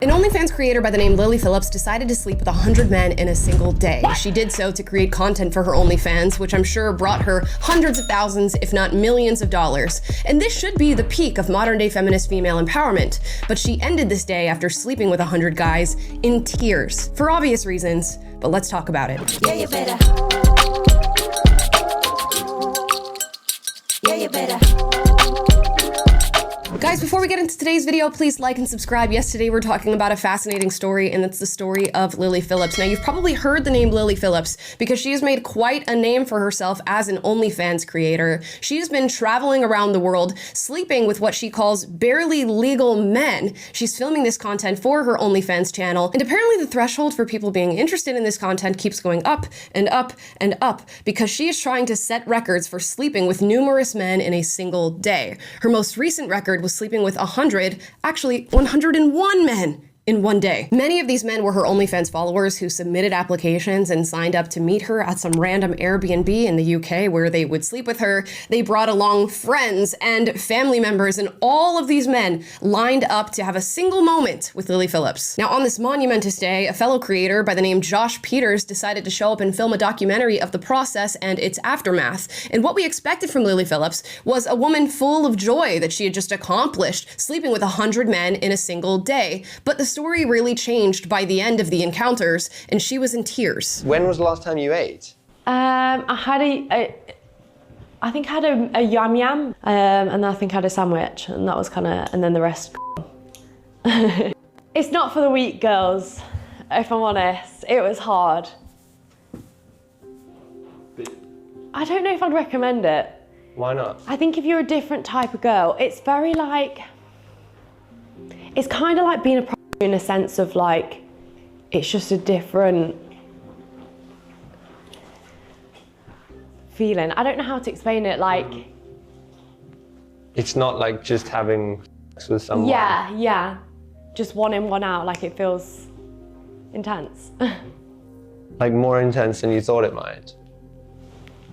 An OnlyFans creator by the name Lily Phillips decided to sleep with 100 men in a single day. She did so to create content for her OnlyFans, which I'm sure brought her hundreds of thousands, if not millions of dollars. And this should be the peak of modern-day feminist female empowerment. But she ended this day after sleeping with 100 guys in tears, for obvious reasons. But let's talk about it. Yeah, you better. Yeah, you better. Guys, before we get into today's video, please like and subscribe. Yesterday, we're talking about a fascinating story, and it's the story of Lily Phillips. Now, you've probably heard the name Lily Phillips because she has made quite a name for herself as an OnlyFans creator. She's been traveling around the world, sleeping with what she calls barely legal men. She's filming this content for her OnlyFans channel, and apparently the threshold for people being interested in this content keeps going up and up and up because she is trying to set records for sleeping with numerous men in a single day. Her most recent record was sleeping with 101 men in one day. Many of these men were her OnlyFans followers who submitted applications and signed up to meet her at some random Airbnb in the UK where they would sleep with her. They brought along friends and family members, and all of these men lined up to have a single moment with Lily Phillips. Now, on this monumentous day, a fellow creator by the name Josh Peters decided to show up and film a documentary of the process and its aftermath. And what we expected from Lily Phillips was a woman full of joy that she had just accomplished, sleeping with 100 men in a single day. But the story really changed by the end of the encounters, and she was in tears. When was the last time you ate? I think I had a yum yum, and I think I had a sandwich, and that was kind of, and then the rest. It's not for the weak, girls, if I'm honest. It was hard. I don't know if I'd recommend it. Why not? I think if you're a different type of girl, it's very like, it's kind of like being a in a sense of like, it's just a different feeling. I don't know how to explain it, like. It's not like just having sex with someone. Yeah. Just one in, one out, like it feels intense. Like more intense than you thought it might.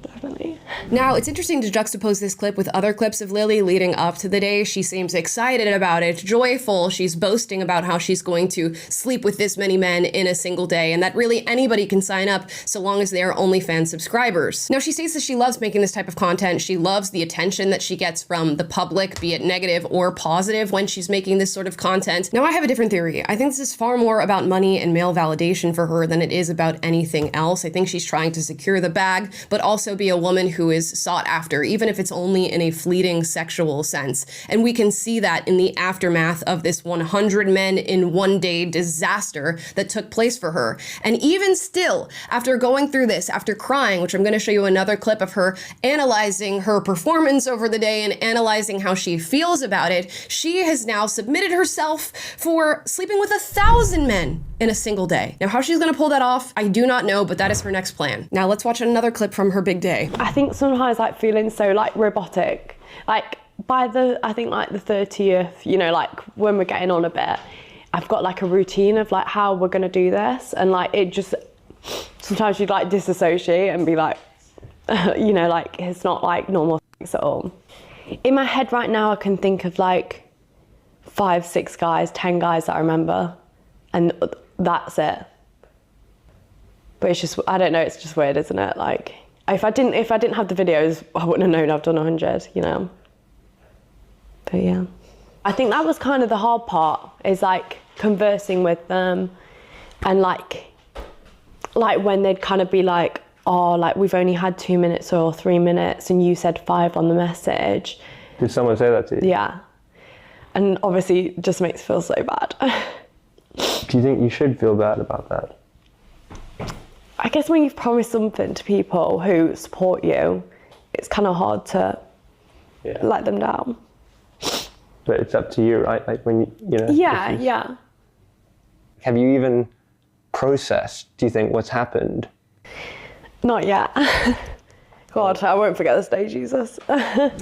Definitely. Now, it's interesting to juxtapose this clip with other clips of Lily leading up to the day. She seems excited about it, joyful. She's boasting about how she's going to sleep with this many men in a single day, and that really anybody can sign up so long as they are OnlyFans subscribers. Now, she states that she loves making this type of content. She loves the attention that she gets from the public, be it negative or positive, when she's making this sort of content. Now, I have a different theory. I think this is far more about money and male validation for her than it is about anything else. I think she's trying to secure the bag, but also be a woman who is sought after, even if it's only in a fleeting sexual sense. And we can see that in the aftermath of this 100 men in one day disaster that took place for her. And even still, after going through this, after crying, which I'm going to show you another clip of her analyzing her performance over the day and analyzing how she feels about it, she has now submitted herself for sleeping with 1,000 men in a single day. Now, how she's going to pull that off, I do not know, but that is her next plan. Now, let's watch another clip from her big day. I think sometimes like feeling so like robotic, like by the, I think like the 30th, you know, like when we're getting on a bit, I've got like a routine of like how we're gonna do this, and like it just, sometimes you'd like disassociate and be like, you know, like it's not like normal sex at all. In my head right now, I can think of like 5, 6 guys, 10 guys that I remember, and that's it. But it's just, I don't know, it's just weird, isn't it? Like, if I didn't have the videos, I wouldn't have known I've done 100, you know? But yeah. I think that was kind of the hard part, is like conversing with them, and like when they'd kind of be like, oh, like we've only had 2 minutes or 3 minutes and you said 5 on the message. Did someone say that to you? Yeah. And obviously it just makes me feel so bad. Do you think you should feel bad about that? I guess when you've promised something to people who support you, it's kind of hard to let them down. But it's up to you, right? Like when you know. Yeah. Have you even processed, do you think, what's happened? Not yet. God, I won't forget this day, Jesus.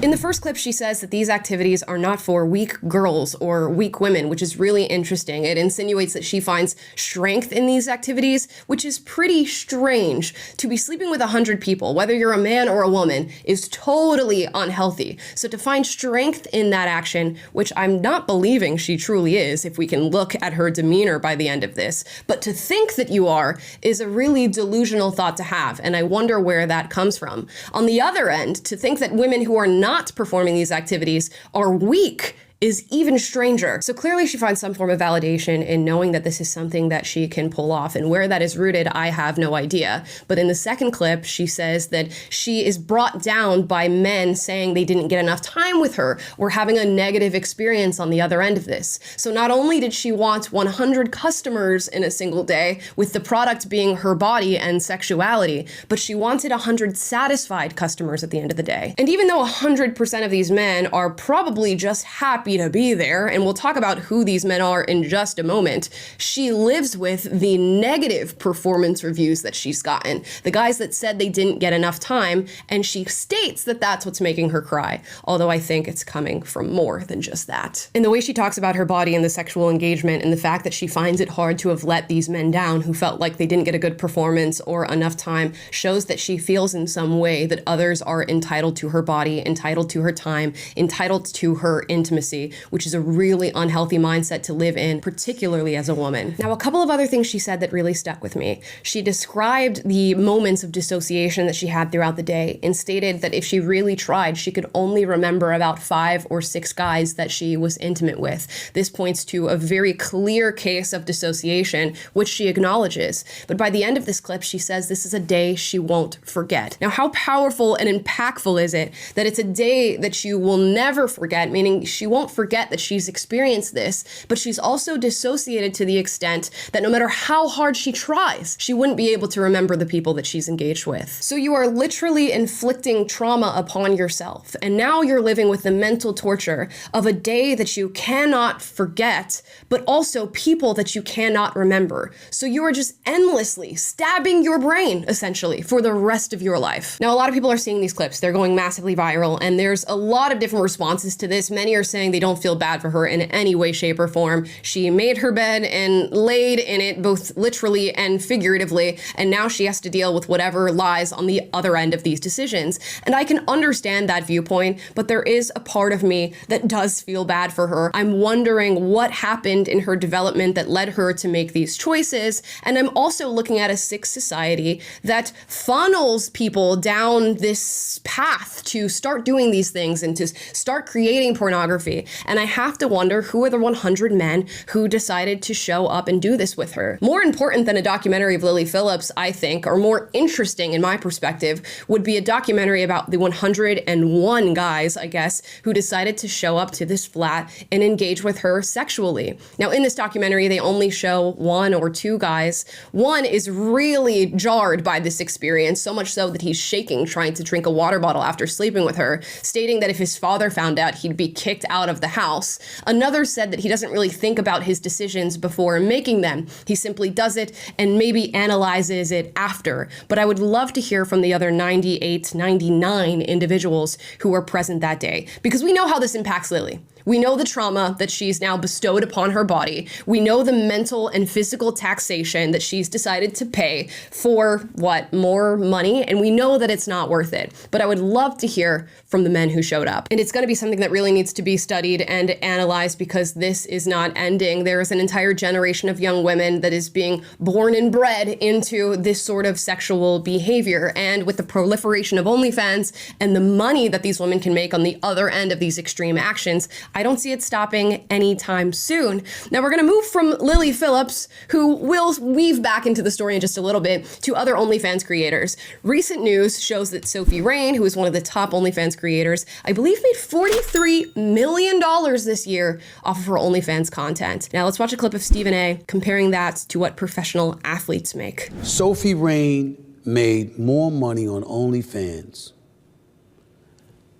In the first clip, she says that these activities are not for weak girls or weak women, which is really interesting. It insinuates that she finds strength in these activities, which is pretty strange. To be sleeping with 100 people, whether you're a man or a woman, is totally unhealthy. So to find strength in that action, which I'm not believing she truly is, if we can look at her demeanor by the end of this, but to think that you are is a really delusional thought to have, and I wonder where that comes from. On the other end, to think that women who are not performing these activities are weak is even stranger. So clearly she finds some form of validation in knowing that this is something that she can pull off, and where that is rooted, I have no idea. But in the second clip, she says that she is brought down by men saying they didn't get enough time with her or having a negative experience on the other end of this. So not only did she want 100 customers in a single day, with the product being her body and sexuality, but she wanted 100 satisfied customers at the end of the day. And even though 100% of these men are probably just happy to be there, and we'll talk about who these men are in just a moment, she lives with the negative performance reviews that she's gotten, the guys that said they didn't get enough time, and she states that that's what's making her cry, although I think it's coming from more than just that. In the way she talks about her body and the sexual engagement, and the fact that she finds it hard to have let these men down who felt like they didn't get a good performance or enough time, shows that she feels in some way that others are entitled to her body, entitled to her time, entitled to her intimacy, which is a really unhealthy mindset to live in, particularly as a woman. Now, a couple of other things she said that really stuck with me. She described the moments of dissociation that she had throughout the day and stated that if she really tried, she could only remember about 5 or 6 guys that she was intimate with. This points to a very clear case of dissociation, which she acknowledges. But by the end of this clip, she says this is a day she won't forget. Now, how powerful and impactful is it that it's a day that you will never forget, meaning she won't forget that she's experienced this, but she's also dissociated to the extent that no matter how hard she tries, she wouldn't be able to remember the people that she's engaged with. So you are literally inflicting trauma upon yourself, and now you're living with the mental torture of a day that you cannot forget, but also people that you cannot remember. So you are just endlessly stabbing your brain, essentially, for the rest of your life. Now, a lot of people are seeing these clips. They're going massively viral, and there's a lot of different responses to this. Many are saying they don't feel bad for her in any way, shape, or form. She made her bed and laid in it, both literally and figuratively, and now she has to deal with whatever lies on the other end of these decisions. And I can understand that viewpoint, but there is a part of me that does feel bad for her. I'm wondering what happened in her development that led her to make these choices, and I'm also looking at a sick society that funnels people down this path to start doing these things and to start creating pornography. And I have to wonder, who are the 100 men who decided to show up and do this with her? More important than a documentary of Lily Phillips, I think, or more interesting in my perspective, would be a documentary about the 101 guys, I guess, who decided to show up to this flat and engage with her sexually. Now, in this documentary, they only show 1 or 2 guys. One is really jarred by this experience, so much so that he's shaking trying to drink a water bottle after sleeping with her, stating that if his father found out, he'd be kicked out of the house. Another said that he doesn't really think about his decisions before making them. He simply does it and maybe analyzes it after. But I would love to hear from the other 98, 99 individuals who were present that day, because we know how this impacts Lily. We know the trauma that she's now bestowed upon her body. We know the mental and physical taxation that she's decided to pay for, what, more money? And we know that it's not worth it. But I would love to hear from the men who showed up. And it's going to be something that really needs to be studied and analyzed, because this is not ending. There is an entire generation of young women that is being born and bred into this sort of sexual behavior. And with the proliferation of OnlyFans and the money that these women can make on the other end of these extreme actions, I don't see it stopping anytime soon. Now we're going to move from Lily Phillips, who will weave back into the story in just a little bit, to other OnlyFans creators. Recent news shows that Sophie Rain, who is one of the top OnlyFans creators, I believe made $43 million this year off of her OnlyFans content. Now let's watch a clip of Stephen A. comparing that to what professional athletes make. Sophie Rain made more money on OnlyFans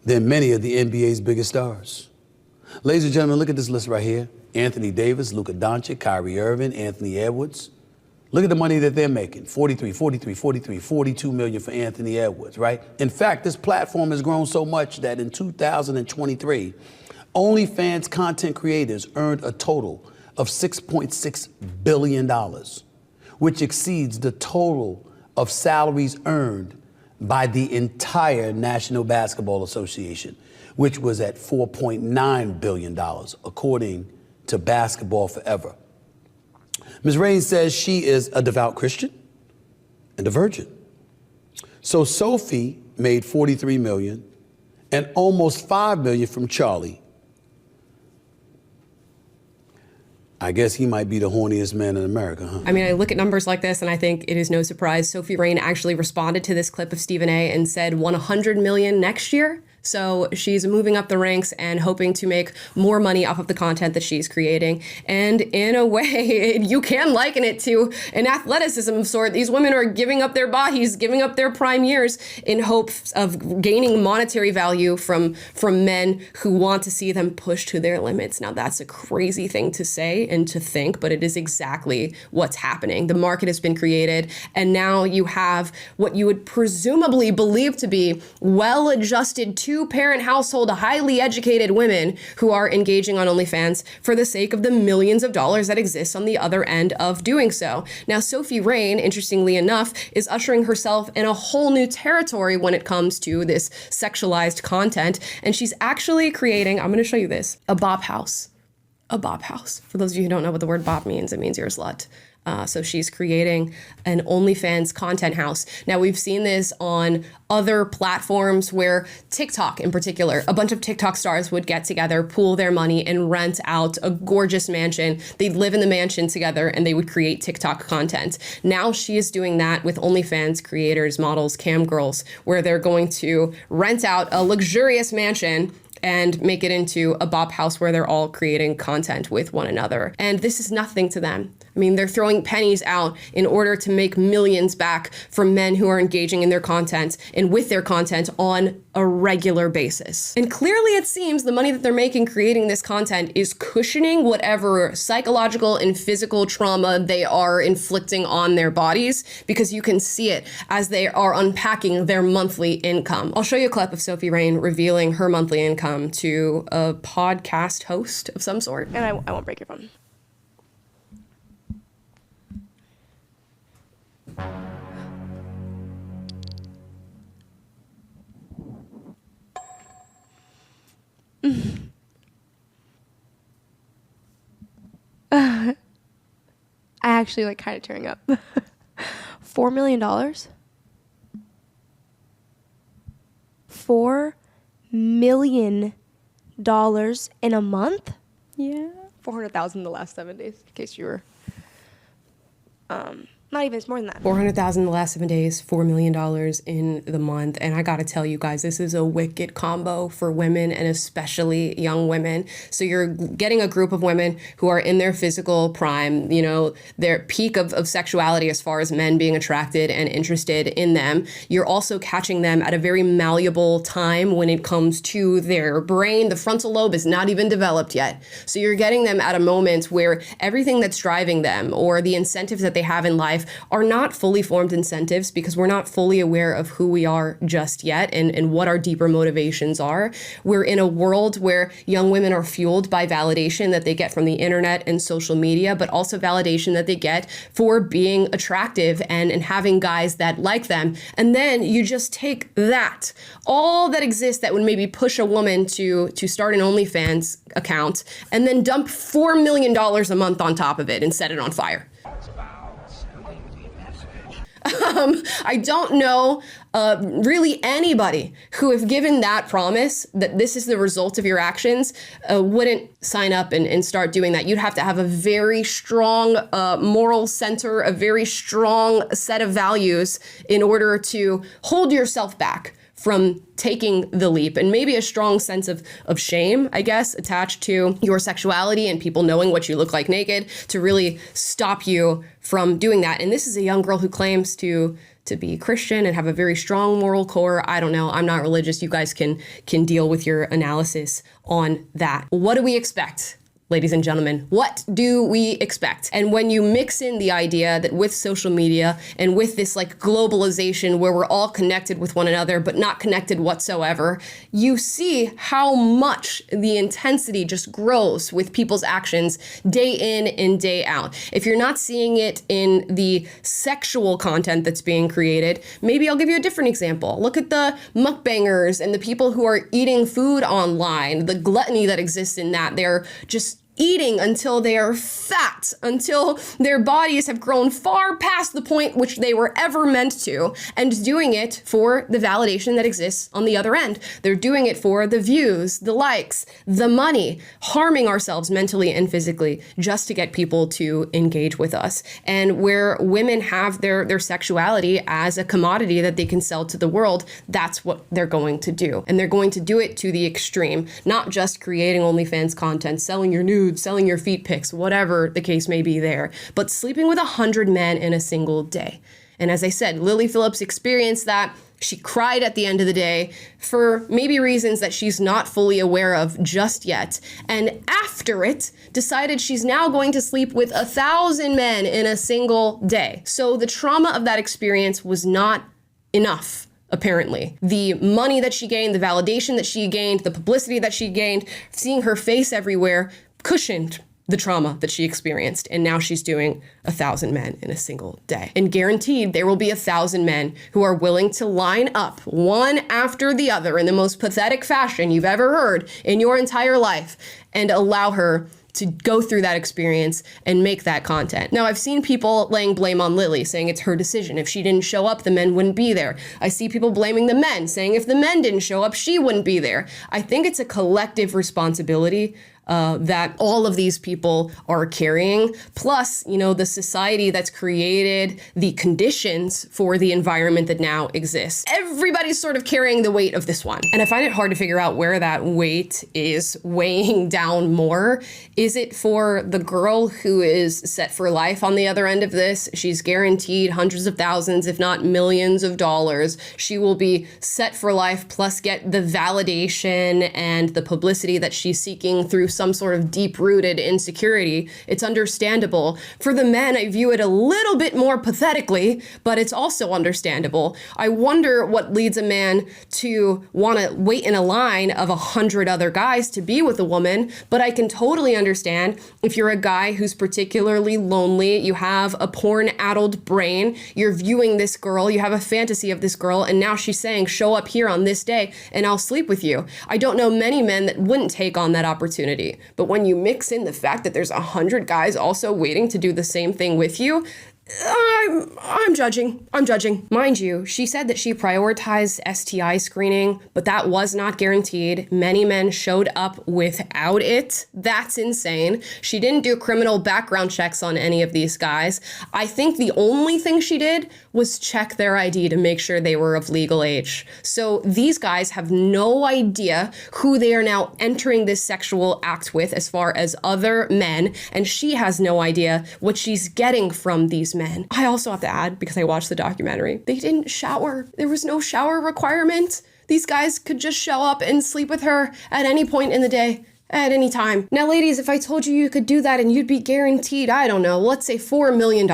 than many of the NBA's biggest stars. Ladies and gentlemen, look at this list right here. Anthony Davis, Luka Doncic, Kyrie Irving, Anthony Edwards. Look at the money that they're making. 42 million for Anthony Edwards, right? In fact, this platform has grown so much that in 2023, OnlyFans content creators earned a total of $6.6 billion, which exceeds the total of salaries earned by the entire National Basketball Association, which was at $4.9 billion, according to Basketball Forever. Ms. Rain says she is a devout Christian and a virgin. So Sophie made $43 million and almost $5 million from Charlie. I guess he might be the horniest man in America, huh? I mean, I look at numbers like this and I think it is no surprise. Sophie Rain actually responded to this clip of Stephen A. and said $100 million next year. So she's moving up the ranks and hoping to make more money off of the content that she's creating. And in a way, you can liken it to an athleticism of sort. These women are giving up their bodies, giving up their prime years in hopes of gaining monetary value from men who want to see them pushed to their limits. Now, that's a crazy thing to say and to think, but it is exactly what's happening. The market has been created, and now you have what you would presumably believe to be well-adjusted two-parent household, highly educated women who are engaging on OnlyFans for the sake of the millions of dollars that exist on the other end of doing so. Now, Sophie Rain, interestingly enough, is ushering herself in a whole new territory when it comes to this sexualized content, and she's actually creating, I'm going to show you this, a bop house. A bop house. For those of you who don't know what the word bop means, it means you're a slut. So she's creating an OnlyFans content house. Now, we've seen this on other platforms where TikTok in particular, a bunch of TikTok stars would get together, pool their money, and rent out a gorgeous mansion. They'd live in the mansion together and they would create TikTok content. Now she is doing that with OnlyFans creators, models, cam girls, where they're going to rent out a luxurious mansion and make it into a bop house where they're all creating content with one another. And this is nothing to them. I mean, they're throwing pennies out in order to make millions back from men who are engaging in their content and with their content on a regular basis. And clearly it seems the money that they're making creating this content is cushioning whatever psychological and physical trauma they are inflicting on their bodies, because you can see it as they are unpacking their monthly income. I'll show you a clip of Sophie Rain revealing her monthly income to a podcast host of some sort. And I won't break your phone. I actually like kind of tearing up. $4 million? $4 million in a month? Yeah. 400,000 the last 7 days, in case you were not even, it's more than that. 400,000 the last 7 days, $4 million in the month. And I gotta tell you guys, this is a wicked combo for women, and especially young women. So you're getting a group of women who are in their physical prime, you know, their peak of sexuality as far as men being attracted and interested in them. You're also catching them at a very malleable time when it comes to their brain. The frontal lobe is not even developed yet. So you're getting them at a moment where everything that's driving them or the incentives that they have in life are not fully formed incentives, because we're not fully aware of who we are just yet and what our deeper motivations are. We're in a world where young women are fueled by validation that they get from the internet and social media, but also validation that they get for being attractive and having guys that like them. And then you just take that, all that exists that would maybe push a woman to start an OnlyFans account, and then dump $4 million a month on top of it and set it on fire. I don't know really anybody who, if given that promise that this is the result of your actions, wouldn't sign up and start doing that. You'd have to have a very strong moral center, a very strong set of values in order to hold yourself back from taking the leap, and maybe a strong sense of shame, I guess, attached to your sexuality and people knowing what you look like naked to really stop you from doing that. And this is a young girl who claims to be Christian and have a very strong moral core. I don't know. I'm not religious. You guys can deal with your analysis on that. What do we expect? ladies and gentlemen. What do we expect? And when you mix in the idea that with social media and with this like globalization where we're all connected with one another but not connected whatsoever, you see how much the intensity just grows with people's actions day in and day out. If you're not seeing it in the sexual content that's being created, maybe I'll give you a different example. Look at the mukbangers and the people who are eating food online, the gluttony that exists in that. They're just eating until they are fat, until their bodies have grown far past the point which they were ever meant to, and doing it for the validation that exists on the other end. They're doing it for the views, the likes, the money, harming ourselves mentally and physically just to get people to engage with us. And where women have their sexuality as a commodity that they can sell to the world, that's what they're going to do. And they're going to do it to the extreme, not just creating OnlyFans content, selling your nudes, selling your feet pics, whatever the case may be there, but sleeping with 100 men in a single day. And as I said, Lily Phillips experienced that. She cried at the end of the day for maybe reasons that she's not fully aware of just yet. And after it, decided she's now going to sleep with 1,000 men in a single day. So the trauma of that experience was not enough. Apparently, the money that she gained, the validation that she gained, the publicity that she gained, seeing her face everywhere cushioned the trauma that she experienced. And now she's doing 1,000 men in a single day. And guaranteed there will be 1,000 men who are willing to line up one after the other in the most pathetic fashion you've ever heard in your entire life and allow her to go through that experience and make that content. Now, I've seen people laying blame on Lily, saying it's her decision. If she didn't show up, the men wouldn't be there. I see people blaming the men, saying if the men didn't show up, she wouldn't be there. I think it's a collective responsibility that all of these people are carrying, plus, you know, the society that's created the conditions for the environment that now exists. Everybody's sort of carrying the weight of this one. And I find it hard to figure out where that weight is weighing down more. Is it for the girl who is set for life on the other end of this? She's guaranteed hundreds of thousands, if not millions of dollars. She will be set for life, plus get the validation and the publicity that she's seeking through some sort of deep-rooted insecurity. It's understandable. For the men, I view it a little bit more pathetically, but it's also understandable. I wonder what leads a man to want to wait in a line of 100 other guys to be with a woman, but I can totally understand if you're a guy who's particularly lonely, you have a porn-addled brain, you're viewing this girl, you have a fantasy of this girl, and now she's saying, show up here on this day and I'll sleep with you. I don't know many men that wouldn't take on that opportunity. But when you mix in the fact that there's 100 guys also waiting to do the same thing with you, I'm judging. Mind you, she said that she prioritized STI screening, but that was not guaranteed. Many men showed up without it. That's insane. She didn't do criminal background checks on any of these guys. I think the only thing she did was check their ID to make sure they were of legal age. So these guys have no idea who they are now entering this sexual act with as far as other men, and she has no idea what she's getting from these men. I also have to add, because I watched the documentary, they didn't shower. There was no shower requirement. These guys could just show up and sleep with her at any point in the day, at any time. Now, ladies, if I told you you could do that and you'd be guaranteed, I don't know, let's say $4 million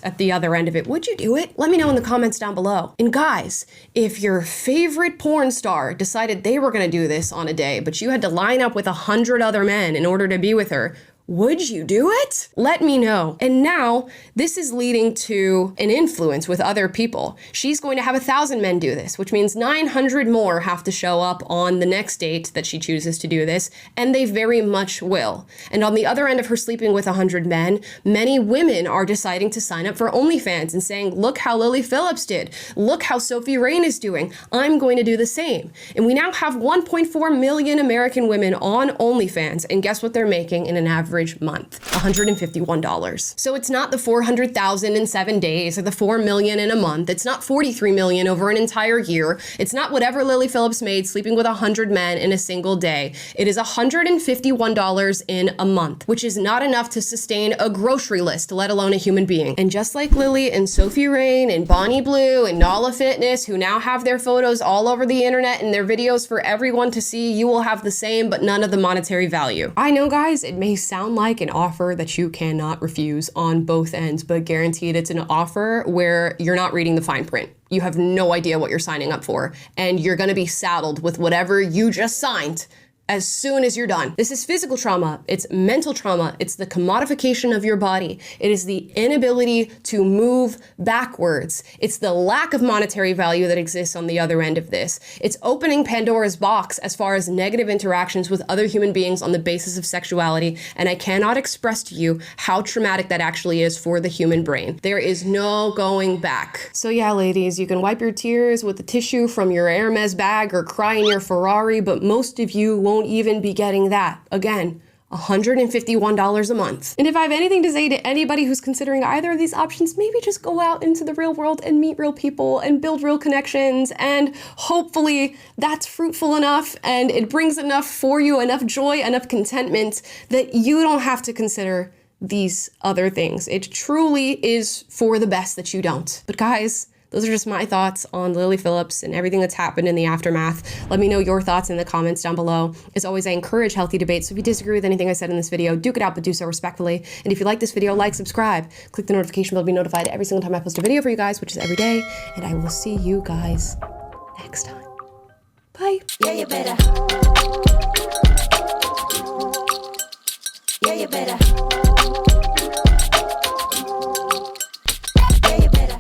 at the other end of it, would you do it? Let me know in the comments down below. And guys, if your favorite porn star decided they were gonna do this on a day, but you had to line up with 100 other men in order to be with her, would you do it? Let me know. And now this is leading to an influence with other people. She's going to have 1,000 men do this, which means 900 more have to show up on the next date that she chooses to do this, and they very much will. And on the other end of her sleeping with 100 men, many women are deciding to sign up for OnlyFans and saying, look how Lily Phillips did. Look how Sophie Rain is doing. I'm going to do the same. And we now have 1.4 million American women on OnlyFans, and guess what they're making in an average month? $151. So it's not the 400,000 in 7 days or the 4 million in a month. It's not 43 million over an entire year. It's not whatever Lily Phillips made sleeping with 100 men in a single day. It is $151 in a month, which is not enough to sustain a grocery list, let alone a human being. And just like Lily and Sophie Rain and Bonnie Blue and Nala Fitness, who now have their photos all over the internet and their videos for everyone to see, you will have the same, but none of the monetary value. I know, guys, it may sound sound like an offer that you cannot refuse on both ends, but guaranteed it's an offer where you're not reading the fine print. You have no idea what you're signing up for, and you're gonna be saddled with whatever you just signed as soon as you're done. This is physical trauma, it's mental trauma, it's the commodification of your body, it is the inability to move backwards, it's the lack of monetary value that exists on the other end of this. It's opening Pandora's box as far as negative interactions with other human beings on the basis of sexuality, and I cannot express to you how traumatic that actually is for the human brain. There is no going back. So yeah, ladies, you can wipe your tears with the tissue from your Hermes bag or cry in your Ferrari, but most of you won't even be getting that. Again, $151 a month. And if I have anything to say to anybody who's considering either of these options, maybe just go out into the real world and meet real people and build real connections, and hopefully that's fruitful enough and it brings enough for you, enough joy, enough contentment that you don't have to consider these other things. It truly is for the best that you don't. But guys, those are just my thoughts on Lily Phillips and everything that's happened in the aftermath. Let me know your thoughts in the comments down below. As always, I encourage healthy debates. So if you disagree with anything I said in this video, duke it out, but do so respectfully. And if you like this video, like, subscribe, click the notification bell to be notified every single time I post a video for you guys, which is every day. And I will see you guys next time. Bye. Yeah, you better. Yeah, you better.